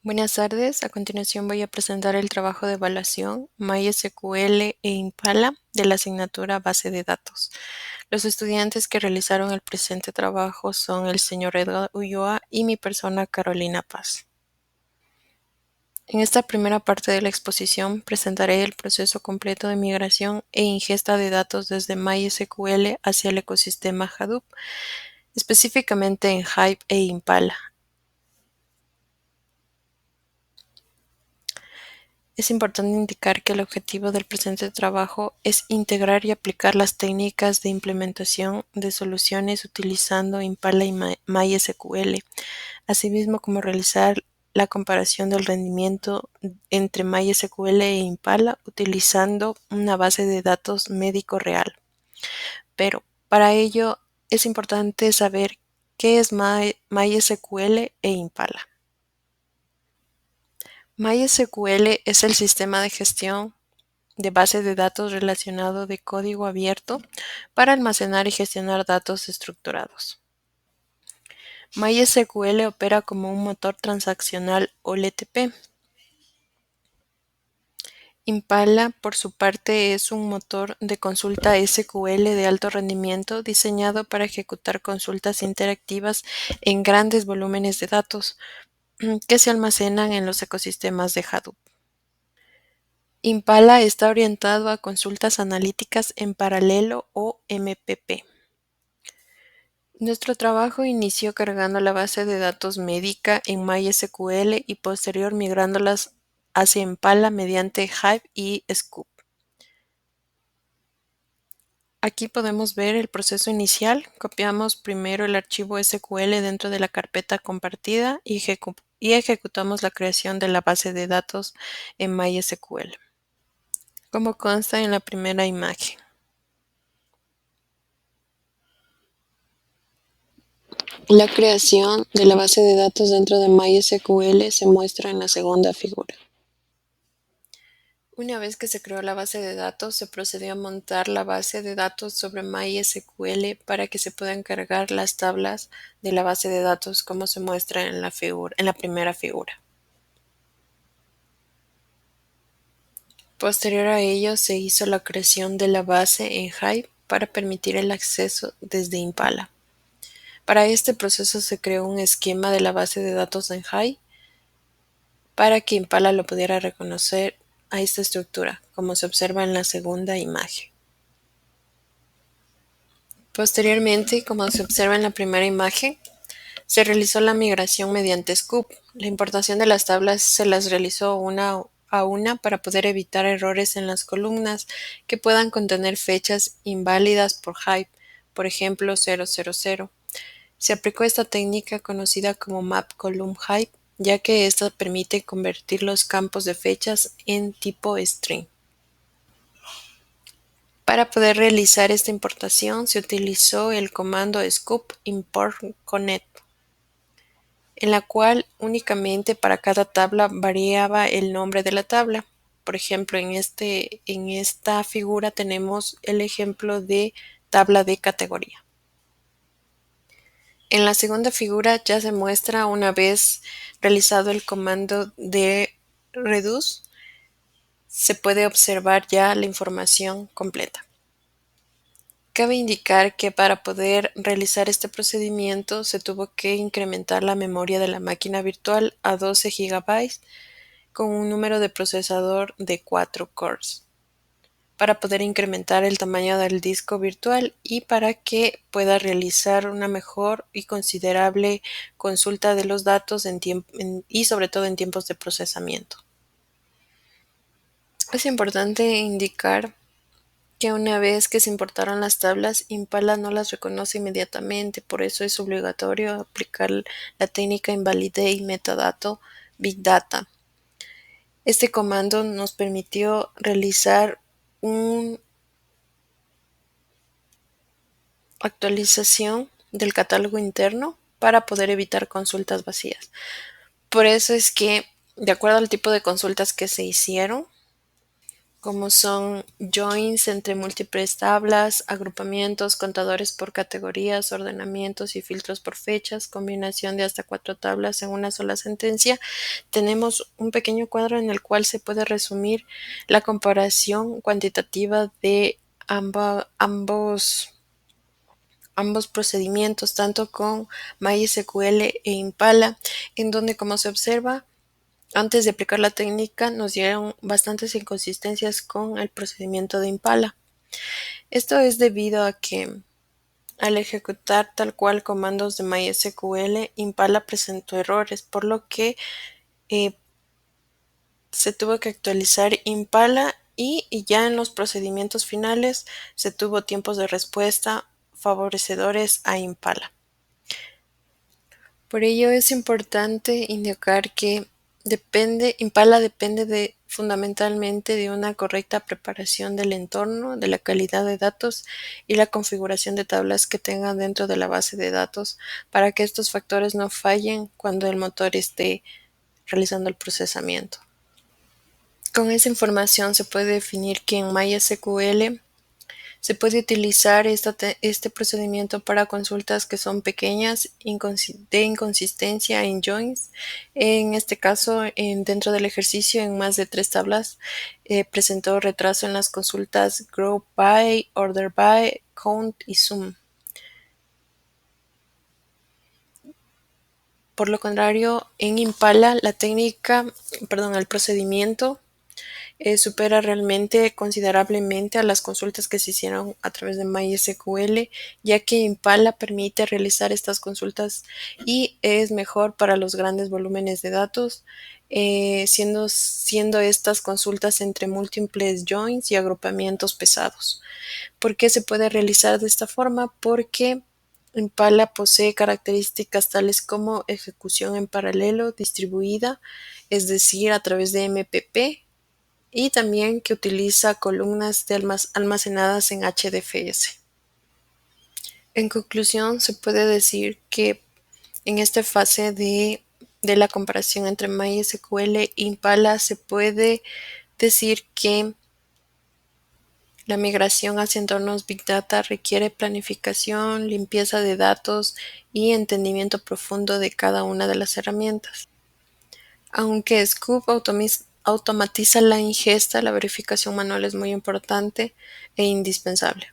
Buenas tardes, a continuación voy a presentar el trabajo de evaluación MySQL e Impala de la asignatura Base de Datos. Los estudiantes que realizaron el presente trabajo son el señor Edgar Ulloa y mi persona Carolina Paz. En esta primera parte de la exposición presentaré el proceso completo de migración e ingesta de datos desde MySQL hacia el ecosistema Hadoop, específicamente en Hive e Impala. Es importante indicar que el objetivo del presente trabajo es integrar y aplicar las técnicas de implementación de soluciones utilizando Impala y MySQL, asimismo como realizar la comparación del rendimiento entre MySQL e Impala utilizando una base de datos médico real. Pero para ello es importante saber qué es MySQL e Impala. MySQL es el sistema de gestión de base de datos relacionado de código abierto para almacenar y gestionar datos estructurados. MySQL opera como un motor transaccional OLTP. Impala, por su parte, es un motor de consulta SQL de alto rendimiento diseñado para ejecutar consultas interactivas en grandes volúmenes de datos que se almacenan en los ecosistemas de Hadoop. Impala está orientado a consultas analíticas en paralelo o MPP. Nuestro trabajo inició cargando la base de datos médica en MySQL y posterior migrándolas hacia Impala mediante Hive y Scoop. Aquí podemos ver el proceso inicial. Copiamos primero el archivo SQL dentro de la carpeta compartida y ejecutamos la creación de la base de datos en MySQL, como consta en la primera imagen. La creación de la base de datos dentro de MySQL se muestra en la segunda figura. Una vez que se creó la base de datos, se procedió a montar la base de datos sobre MySQL para que se puedan cargar las tablas de la base de datos como se muestra en la primera figura. Posterior a ello, se hizo la creación de la base en Hive para permitir el acceso desde Impala. Para este proceso se creó un esquema de la base de datos en Hive para que Impala lo pudiera reconocer a esta estructura, como se observa en la segunda imagen. Posteriormente, como se observa en la primera imagen, se realizó la migración mediante Scoop. La importación de las tablas se las realizó una a una para poder evitar errores en las columnas que puedan contener fechas inválidas por Hive, por ejemplo 000. Se aplicó esta técnica conocida como Map Column Hive, ya que esta permite convertir los campos de fechas en tipo string. Para poder realizar esta importación se utilizó el comando scoop import connect, en la cual únicamente para cada tabla variaba el nombre de la tabla. Por ejemplo, en esta figura tenemos el ejemplo de tabla de categoría. En la segunda figura ya se muestra una vez realizado el comando de reduce, se puede observar ya la información completa. Cabe indicar que para poder realizar este procedimiento se tuvo que incrementar la memoria de la máquina virtual a 12 GB con un número de procesador de 4 cores, para poder incrementar el tamaño del disco virtual y para que pueda realizar una mejor y considerable consulta de los datos y sobre todo en tiempos de procesamiento. Es importante indicar que una vez que se importaron las tablas, Impala no las reconoce inmediatamente, por eso es obligatorio aplicar la técnica Invalidate Metadata Big Data. Este comando nos permitió realizar una actualización del catálogo interno para poder evitar consultas vacías. Por eso es que, de acuerdo al tipo de consultas que se hicieron, como son joins entre múltiples tablas, agrupamientos, contadores por categorías, ordenamientos y filtros por fechas, combinación de hasta 4 tablas en una sola sentencia. Tenemos un pequeño cuadro en el cual se puede resumir la comparación cuantitativa de ambos procedimientos, tanto con MySQL e Impala, en donde, como se observa, antes de aplicar la técnica nos dieron bastantes inconsistencias con el procedimiento de Impala. Esto es debido a que al ejecutar tal cual comandos de MySQL, Impala presentó errores, por lo que eh, se tuvo que actualizar Impala y ya en los procedimientos finales se tuvo tiempos de respuesta favorecedores a Impala. Por ello es importante indicar que Impala depende fundamentalmente de una correcta preparación del entorno, de la calidad de datos y la configuración de tablas que tengan dentro de la base de datos para que estos factores no fallen cuando el motor esté realizando el procesamiento. Con esa información se puede definir que en MySQL se puede utilizar este procedimiento para consultas que son pequeñas de inconsistencia en joins. En este caso, dentro del ejercicio, en más de 3 tablas, presentó retraso en las consultas group by, order by, count y sum. Por lo contrario, en Impala, el procedimiento supera realmente considerablemente a las consultas que se hicieron a través de MySQL, ya que Impala permite realizar estas consultas y es mejor para los grandes volúmenes de datos, siendo estas consultas entre múltiples joins y agrupamientos pesados. ¿Por qué se puede realizar de esta forma? Porque Impala posee características tales como ejecución en paralelo distribuida, es decir, a través de MPP, y también que utiliza columnas almacenadas en HDFS. En conclusión, se puede decir que en esta fase de la comparación entre MySQL e Impala se puede decir que la migración hacia entornos Big Data requiere planificación, limpieza de datos y entendimiento profundo de cada una de las herramientas. Aunque Scoop automatiza la ingesta, la verificación manual es muy importante e indispensable.